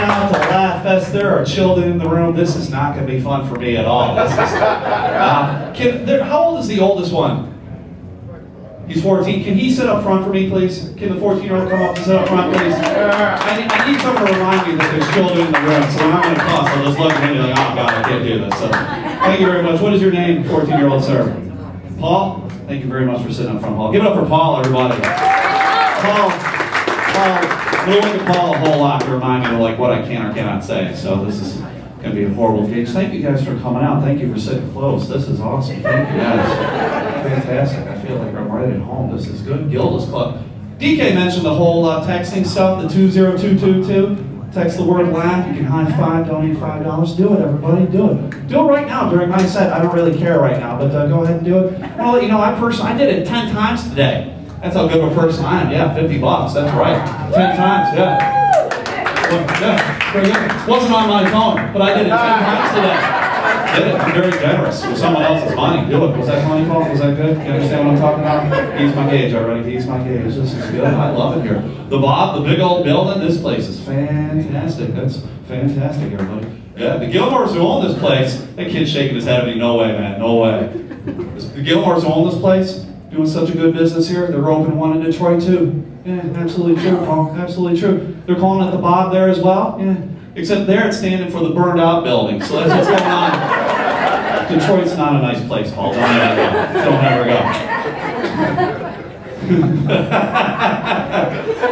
out to Laughfest. There are children in the room. This is not going to be fun for me at all. This is, how old is the oldest one? He's 14. Can he sit up front for me, please? Can the 14-year-old come up and sit up front, please? I need someone to remind me that there's children in the room, so when I'm going to cuss, I'll just look at him and be like, oh God, I can't do this. So, thank you very much. What is your name, 14-year-old sir? Paul? Thank you very much for sitting up front, Paul. Give it up for Paul, everybody. Paul, I'm going to look at Paul a whole lot to remind me of like what I can or cannot say. So this is going to be a horrible gauge. Thank you guys for coming out. Thank you for sitting close. This is awesome. Thank you guys. Fantastic. I feel like I'm right at home. This is good. Gilda's Club. DK mentioned the whole texting stuff, the 20222. Text the word laugh. You can high five, donate $5. Do it, everybody. Do it. Do it right now during my set. I don't really care right now, but go ahead and do it. Well, you know, I did it 10 times today. That's how good of a person I am. Yeah, $50. That's right. 10 times. Yeah. Yeah. Very good. Wasn't on my phone, but I did it 10 times today. Did it. I'm very generous with someone else's money. Do it. Was that funny, Paul? Was that good? You understand what I'm talking about? Ease my gauge already. Ease my gauge. This is good. I love it here. The big old building. This place is fantastic. That's fantastic, everybody. Yeah, the Gilmores who own this place. That kid's shaking his head at me. No way, man. No way. The Gilmores who own this place, doing such a good business here. They're opening one in Detroit too. Yeah, absolutely true, Paul. Absolutely true. They're calling it the Bob there as well. Yeah. Except there it's standing for the burned out building. So that's what's going on. Detroit's not a nice place, Paul. Don't ever go. Don't ever go.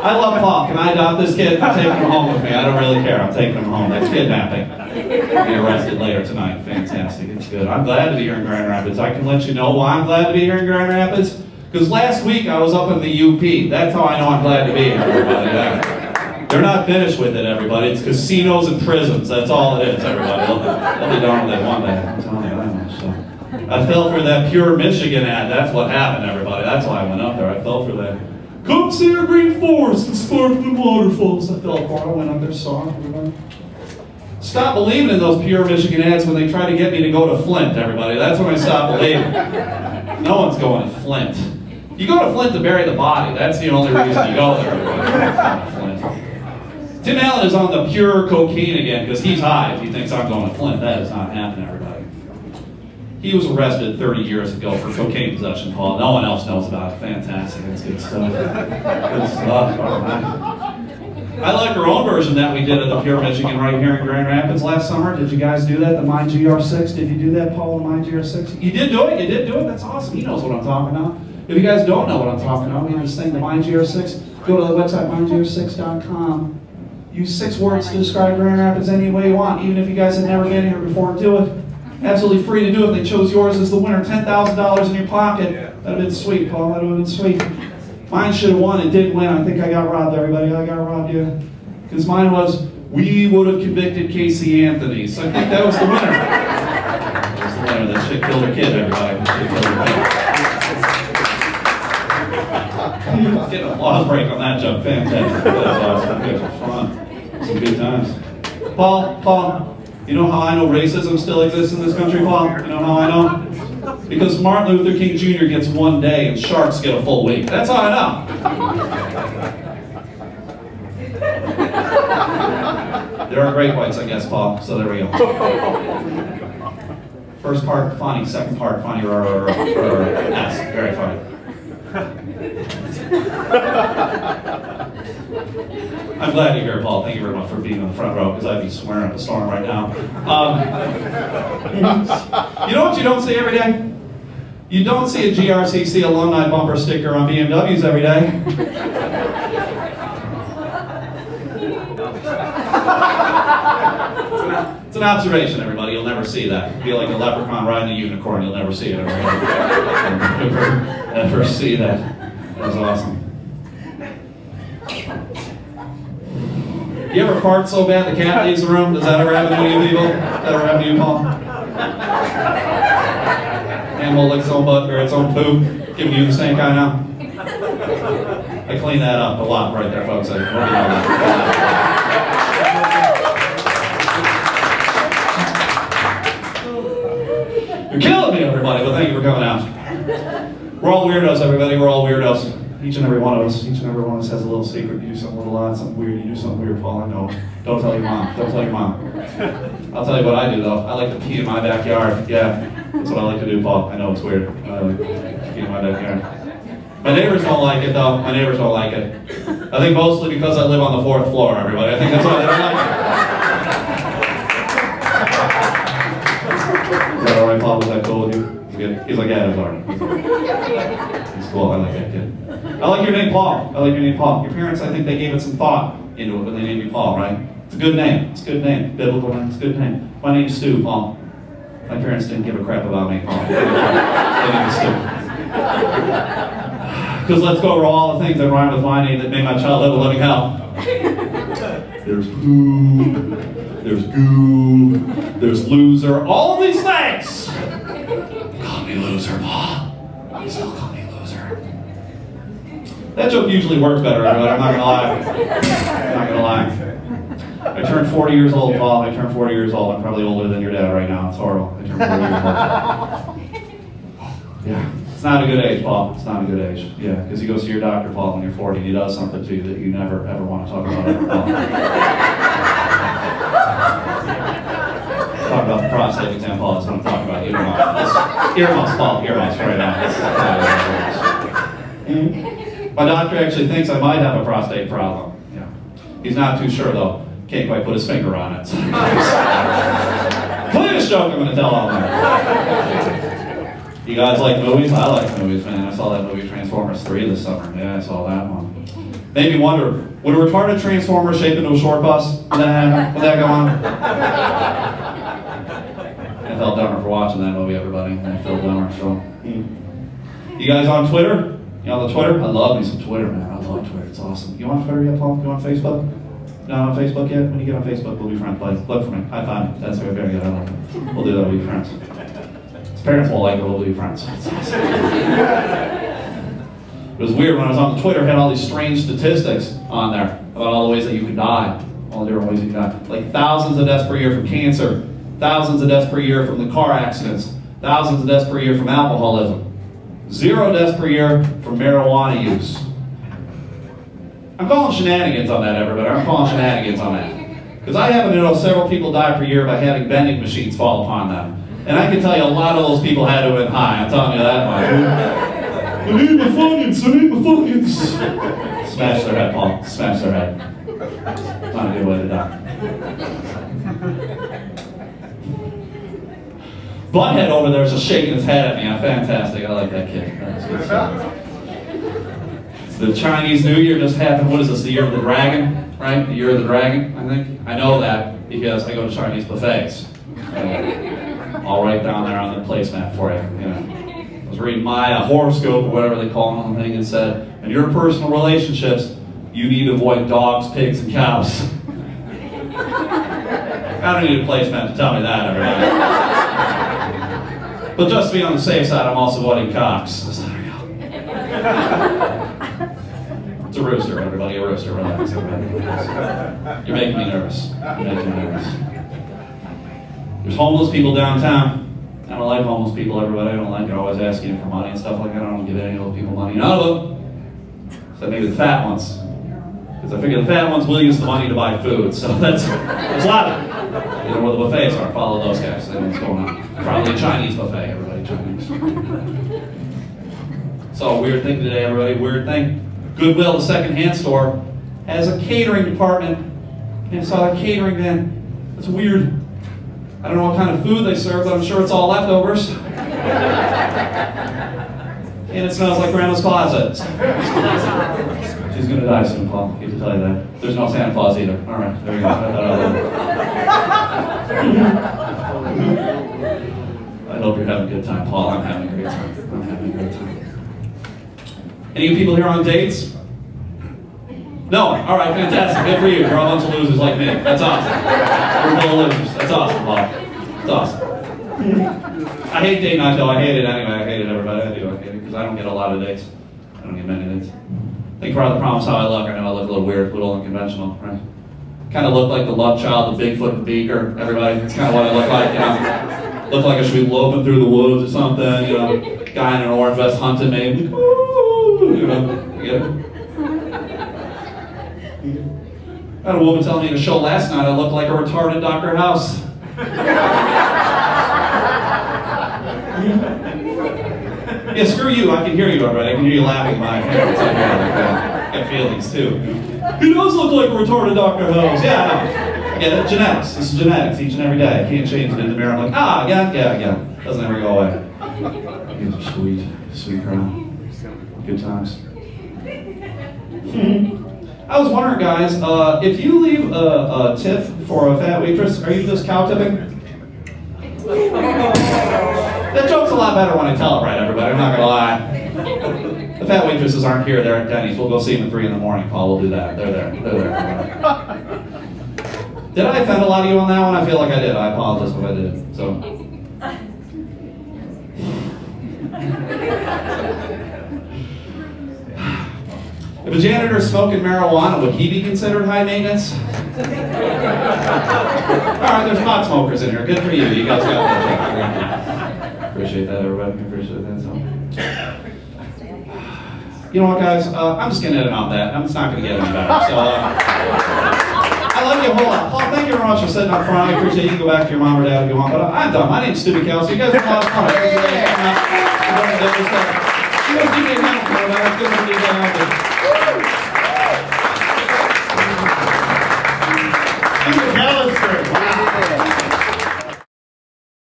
I love Paul. Can I adopt this kid? I'm taking him home with me. I don't really care. I'm taking him home. That's kidnapping. He'll be arrested later tonight. Fantastic. It's good. I'm glad to be here in Grand Rapids. I can let you know why I'm glad to be here in Grand Rapids. Because last week I was up in the UP. That's how I know I'm glad to be here, everybody. Yeah. They're not finished with it, everybody. It's casinos and prisons. That's all it is, everybody. They'll be done with it one day. I'm telling you that much. So, I fell for that Pure Michigan ad. That's what happened, everybody. That's why I went up there. I fell for that. Come see our green forest and sparkling waterfalls. I fell for it. I went up there, saw it, everybody. Stop believing in those Pure Michigan ads when they try to get me to go to Flint, everybody. That's when I stop believing. No one's going to Flint. You go to Flint to bury the body. That's the only reason you go there, everybody. Flint. Tim Allen is on the pure cocaine again because he's high if he thinks I'm going to Flint. That is not happening, everybody. He was arrested 30 years ago for cocaine possession, Paul. No one else knows about it. Fantastic. That's good stuff. Good stuff. All right. I like our own version that we did of the Pure Michigan right here in Grand Rapids last summer. Did you guys do that? The My GR6? Did you do that, Paul, the My GR6? You did do it? You did do it? That's awesome. He knows what I'm talking about. If you guys don't know what I'm talking about, we have this thing, the My GR6. Go to the website, mygr6.com. Use 6 words to describe Grand Rapids any way you want, even if you guys have never been here before. Do it. Absolutely free to do it. If they chose yours as the winner, $10,000 in your pocket. That'd have been sweet, Paul. That would have been sweet. Mine should have won. It did win. I think I got robbed, everybody. I got robbed, yeah. Because mine was, we would have convicted Casey Anthony. So I think that was the winner. That was the winner. That chick killed her kid, everybody. That chick killed her kid. Get an applause break on that joke. Fantastic. That was awesome. It was fun. Some good times. Paul, you know how I know racism still exists in this country, Paul? You know how I know? Because Martin Luther King Jr. gets 1 day and sharks get a full week. That's how I know. There are great whites, I guess, Paul. So there we go. First part, funny. Second part, funny. S. Very funny. I'm glad you're here, Paul. Thank you very much for being on the front row, because I'd be swearing up a storm right now. You know what you don't see every day? You don't see a GRCC alumni bumper sticker on BMWs every day. It's an observation, everybody. You'll never see that. It'll be like a leprechaun riding a unicorn. You'll never see it. Never see that. That was awesome. You ever fart so bad the cat leaves the room? Does that ever happen to you people? Does that ever happen to you, Paul? Animal licks its own butt or its own poop. Giving you the same kind now? I clean that up a lot right there, folks. You're killing me, everybody, but thank you for coming out. We're all weirdos, everybody. We're all weirdos. Each and every one of us has a little secret. You do something a little odd, something weird. You do something weird, Paul. I know. Don't tell your mom. Don't tell your mom. I'll tell you what I do though. I like to pee in my backyard. Yeah, that's what I like to do, Paul. I know it's weird. I like to pee in my backyard. My neighbors don't like it though. My neighbors don't like it. I think mostly because I live on the 4th floor. Everybody. I think that's why they don't like it. Is that all right, Paul? Was that cool with you? He's like, yeah, it's all right. He's cool. I like that kid. I like your name, Paul. I like your name, Paul. Your parents, I think they gave it some thought into it when they named you Paul, right? It's a good name. It's a good name. Biblical name. It's a good name. My name's Stu, Paul. My parents didn't give a crap about me, Paul. They named me Stu. Because let's go over all the things that rhyme with my name that made my child live a living hell. There's poop. There's goo. There's loser. All of these things. Call me loser, Paul. You still call me loser. That joke usually works better, everybody. I'm not gonna lie. I'm not gonna lie. I turned 40 years old, Paul. I turned 40 years old. I'm probably older than your dad right now. It's horrible. I turned 40 years old. Yeah. It's not a good age, Paul. It's not a good age. Yeah, because you go see your doctor, Paul, when you're 40, and he does something to you that you never, ever want to talk about ever, Paul. Talk about the prostate exam, Paul. That's what I'm talking about. Earmuffs, Paul. Earmuffs right now. My doctor actually thinks I might have a prostate problem. Yeah. He's not too sure, though. Can't quite put his finger on it. Clearest joke I'm going to tell all night. You guys like movies? I like movies, man. I saw that movie Transformers 3 this summer. Yeah, I saw that one. Made me wonder, would a retarded Transformer shape into a short bus? Would that happen? Would that go on? I felt dumber for watching that movie, everybody. I felt dumber, so. You guys on Twitter? You on the Twitter? I love me some Twitter, man. I love Twitter. It's awesome. You on Twitter yet, Paul? You on Facebook? Not on Facebook yet? When you get on Facebook, we'll be friends, buddy. Look for me. High five me. That's very good. I like it. We'll do that. We'll be friends. His parents won't like it. We'll be friends. It's awesome. It was weird when I was on Twitter. It had all these strange statistics on there about all the ways that you could die. All the different ways you can die. Like thousands of deaths per year from cancer. Thousands of deaths per year from the car accidents. Thousands of deaths per year from alcoholism. 0 deaths per year from marijuana use. I'm calling shenanigans on that, everybody. I'm calling shenanigans on that. Because I happen to know several people die per year by having vending machines fall upon them. And I can tell you a lot of those people had to have been high. I'm telling you that much. I need my Funyuns. I need my Funyuns. Smash their head, Paul. Smash their head. Not a good way to die. Butthead over there is just shaking his head at me. I'm fantastic. I like that kid. That's good stuff. The Chinese New Year just happened. What is this? The Year of the Dragon, right? The Year of the Dragon, I think. I know that because I go to Chinese buffets. All right down there on the placemat for you. I was reading my horoscope or whatever they call it on the thing and said, in your personal relationships, you need to avoid dogs, pigs, and cows. I don't need a placemat to tell me that, everybody. But just to be on the safe side, I'm also avoiding cocks. So there you go. It's a rooster, everybody. A rooster. Relax, everybody. You're making me nervous. You're making me nervous. There's homeless people downtown. I don't like homeless people, everybody. I don't like it. Always asking for money and stuff like that. I don't give any of those people money. None of them. Except maybe the fat ones. Because I figure the fat ones will use the money to buy food. So there's a lot of it. You know where the buffets are. Follow those guys. They know what's going on. Probably a Chinese buffet, everybody. Chinese. Saw a weird thing today, everybody. Weird thing. Goodwill, the second-hand store, has a catering department. And I saw that catering van. That's weird. I don't know what kind of food they serve, but I'm sure it's all leftovers. And it smells like Grandma's closet. She's going to die soon, Paul. I hate to tell you that. There's no Santa Claus either. All right, there you go. I hope you're having a good time, Paul. I'm having a great time. I'm having a great time. Any of you people here on dates? No? All right, fantastic. Good for you. You're all a bunch of losers like me. That's awesome. We're full of losers. That's awesome, Paul. That's awesome. I hate date night, though. I hate it anyway. I hate it, everybody. I do. I hate it because I don't get a lot of dates. I don't get many dates. I think part of the problem is how I look. I know I look a little weird, a little unconventional, right? Kind of look like the love child, the Bigfoot and Beaker, everybody. That's kind of what I look like, you know. Look like I should be loping through the woods or something, you know. Guy in an orange vest hunting me. You know, I had a woman telling me in a show last night I looked like a retarded Dr. House. Yeah, screw you. I can hear you already. I can hear you laughing in my parents. I get feelings too. He does look like a retarded Dr. House. Yeah, I know. Yeah, that's genetics. This is genetics each and every day. I can't change it in the mirror. I'm like, yeah. Doesn't ever go away. You guys are sweet. Sweet crowd. Good times. I was wondering, guys, if you leave a tip for a fat waitress, are you just cow tipping? That joke's a lot better when I tell it right, everybody. I'm not gonna lie. The fat waitresses aren't here. They're at Denny's. We'll go see them at 3 in the morning. Paul will do that. They're there. Did I offend a lot of you on that one? I feel like I did. I apologize if I did. So. If a janitor is smoking marijuana, would he be considered high maintenance? Alright, there's pot smokers in here. Good for you. You guys got that check. Appreciate that, everybody. Appreciate that. So. You know what, guys? I'm just going to end on that. It's not going to get any better. So, I love you a whole lot. Paul, thank you very much for sitting up front. I appreciate you. You can go back to your mom or dad if you want. But I'm done. My name's Stu McCallister. You guys have a lot of fun. I appreciate you guys coming out. You guys give me a hand for that. It's good to be there.